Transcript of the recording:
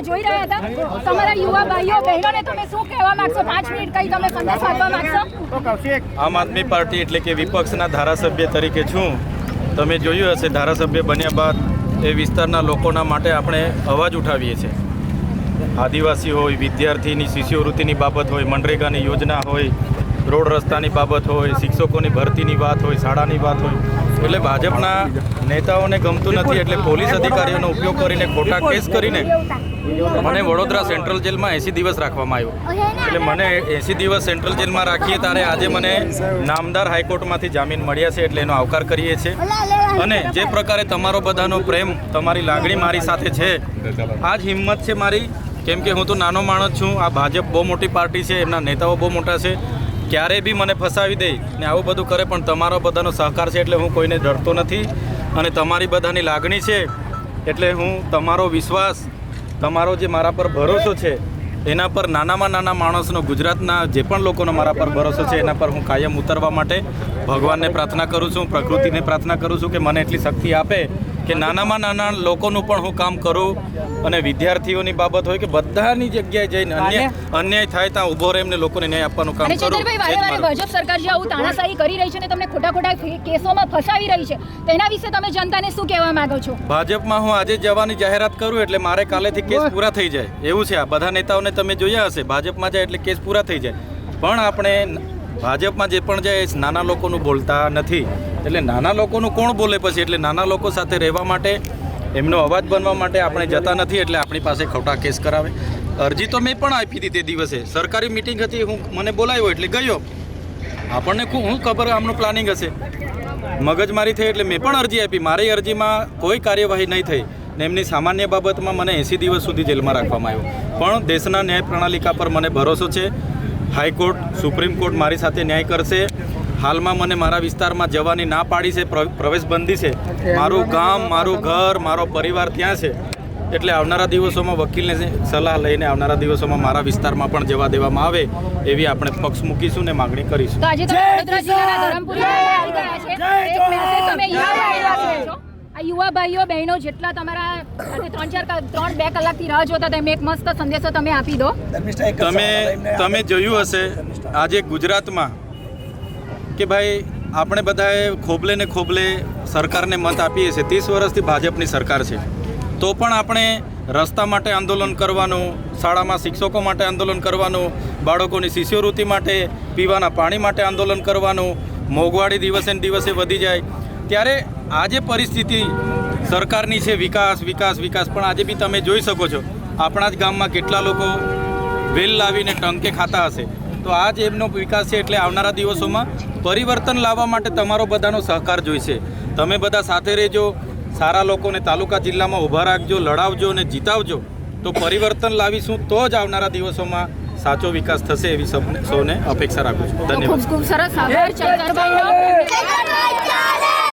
રાહ જોઈ રહ્યા હતા. તમારા યુવા ભાઈઓ બહેનોને તમે શું કહેવા માંગશો? 5 મિનિટ કઈ તમે સંદેશ આપવા માંગશો? આમ આદમી પાર્ટી એટલે કે વિપક્ષના ધારાસભ્ય તરીકે છું. તમે જોયું હશે, ધારાસભ્ય બન્યા બાદ એ વિસ્તારના લોકોના માટે આપણે અવાજ ઉઠાવીએ છીએ. આદિવાસી હોય, વિદ્યાર્થીની શિષ્યવૃત્તિની બાબત હોય, મનરેગાની યોજના હોય, રોડ રસ્તાની બાબત હોય, શિક્ષકોની ભરતીની વાત હોય, શાળાની વાત હોય. એટલે ભાજપના નેતાઓને ગમતું નથી એટલે પોલીસ અધિકારીઓનો ઉપયોગ કરીને ખોટા કેસ કરીને મને વડોદરા સેન્ટ્રલ જેલમાં 80 દિવસ રાખવામાં આવ્યો. એટલે મને 80 દિવસ સેન્ટ્રલ જેલમાં રાખીએ ત્યારે આજે મને નામદાર હાઈકોર્ટમાંથી જામીન મળ્યા છે, એટલે એનો આવકાર કરીએ છીએ. અને જે પ્રકારે તમારો બધાનો પ્રેમ, તમારી લાગણી મારી સાથે છે, આ જ હિંમત છે મારી. કેમ કે હું તો નાનો માણસ છું. આ ભાજપ બહુ મોટી પાર્ટી છે, એમના નેતાઓ બહુ મોટા છે. ક્યારેય બી મને ફસાવી દે ને આવું બધું કરે, પણ તમારો બધાનો સહકાર છે એટલે હું કોઈને ડરતો નથી. અને તમારી બધાની લાગણી છે એટલે હું તમારો વિશ્વાસ, તમારો જે મારા પર ભરોસો છે એના પર નાનામાં નાના માણસનો, ગુજરાતના જે પણ લોકોનો મારા પર ભરોસો છે એના પર હું કાયમ ઉતરવા માટે ભગવાનને પ્રાર્થના કરું છું, પ્રકૃતિને પ્રાર્થના કરું છું કે મને એટલી શક્તિ આપે કે નાનામાં નાના લોકોનું પણ હું કામ કરું. અને વિદ્યાર્થીઓની બાબત હોય કે બધાની જગ્યાએ જઈને અન્યાય થાય ત્યાં ઊભો રહે, એમને લોકોને ન્યાય આપવાનું કામ કરું. ભાજપ સરકાર જે આવું તાનાશાહી કરી રહી છે ને તમને ખોટા કેસોમાં ફસાવી રહી છે, તેના વિશે તમે જનતાને શું કહેવા માંગો છો? ભાજપમાં હું આજે જવાની જાહેરાત કરું એટલે મારે કાલેથી કેસ પૂરા થઈ જાય એવું છે. આ બધા નેતાઓને તમે જોયા હશે, ભાજપમાં જાય એટલે કેસ પૂરા થઈ જાય. પણ આપણે ભાજપમાં જે પણ જાય નાના લોકોનું બોલતા નથી. એટલે નાના લોકોનું કોણ બોલે પછી? એટલે નાના લોકો સાથે રહેવા માટે, એમનો અવાજ બનવા માટે આપણે જતા નથી. એટલે આપણી પાસે ખોટા કેસ કરાવે. અરજી તો મેં પણ આપી હતી તે દિવસે, સરકારી મિટિંગ હતી, મને બોલાવ્યો એટલે ગયો. આપણને હું ખબર આમનું પ્લાનિંગ હશે, મગજમારી થઈ એટલે મેં પણ અરજી આપી. મારી અરજીમાં કોઈ કાર્યવાહી નહીં થઈ ને એમની સામાન્ય બાબતમાં મને 80 દિવસ સુધી જેલમાં રાખવામાં આવ્યો. પણ દેશના ન્યાય પ્રણાલિકા પર મને ભરોસો છે. હાઈકોર્ટ, સુપ્રીમ કોર્ટ મારી સાથે ન્યાય કરશે. હાલમાં મને મારા વિસ્તારમાં જવાની ના પાડી છે, પ્રવેશબંધી છે. મારું ગામ, મારું ઘર, મારો પરિવાર ત્યાં છે. એટલે આવનારા દિવસોમાં વકીલને સલાહ લઈને આવનારા દિવસોમાં મારા વિસ્તારમાં પણ જવા દેવામાં આવે એવી આપણે પક્ષ મૂકીશું ને માગણી કરીશું. આજે તમે વડોદરા જિલ્લાના ધરમપુરીમાં આવી ગયા છે. એક મેસેજ તમે આ યુવા ભાઈઓ બહેનો જેટલા તમારા 2 કલાકથી રાહ જોતા હતા, એમને એક મસ્ત સંદેશો તમે આપી દો. તમે જોયું હશે આજે ગુજરાતમાં કે ભાઈ આપણે બધાએ ખોબલે ને ખોબલે સરકારને મત આપીએ છીએ. 30 વર્ષથી ભાજપની સરકાર છે, તો પણ આપણે રસ્તા માટે આંદોલન કરવાનું, શાળામાં શિક્ષકો માટે આંદોલન કરવાનું, બાળકોની શિષ્યવૃત્તિ માટે, પીવાના પાણી માટે આંદોલન કરવાનું, મોંઘવારી દિવસે ને દિવસે વધી જાય. ત્યારે આ જે પરિસ્થિતિ સરકારની છે, વિકાસ વિકાસ વિકાસ, પણ આજે બી તમે જોઈ શકો છો આપણા જ ગામમાં કેટલા લોકો વેલ લાવીને ટંકે ખાતા હશે. તો આ જ એમનો વિકાસ છે. એટલે આવનારા દિવસોમાં પરિવર્તન લાવવા માટે તમારો બધાનો સહકાર જોઈશે. તમે બધા સાથે રહેજો, સારા લોકોને તાલુકા જિલ્લામાં ઊભા રાખજો, લડાવજો અને જીતાવજો. તો પરિવર્તન લાવીશું તો જ આવનારા દિવસોમાં સાચો વિકાસ થશે એવી સૌને અપેક્ષા રાખું છું. ધન્યવાદ. ખૂબ સરસ આભાર.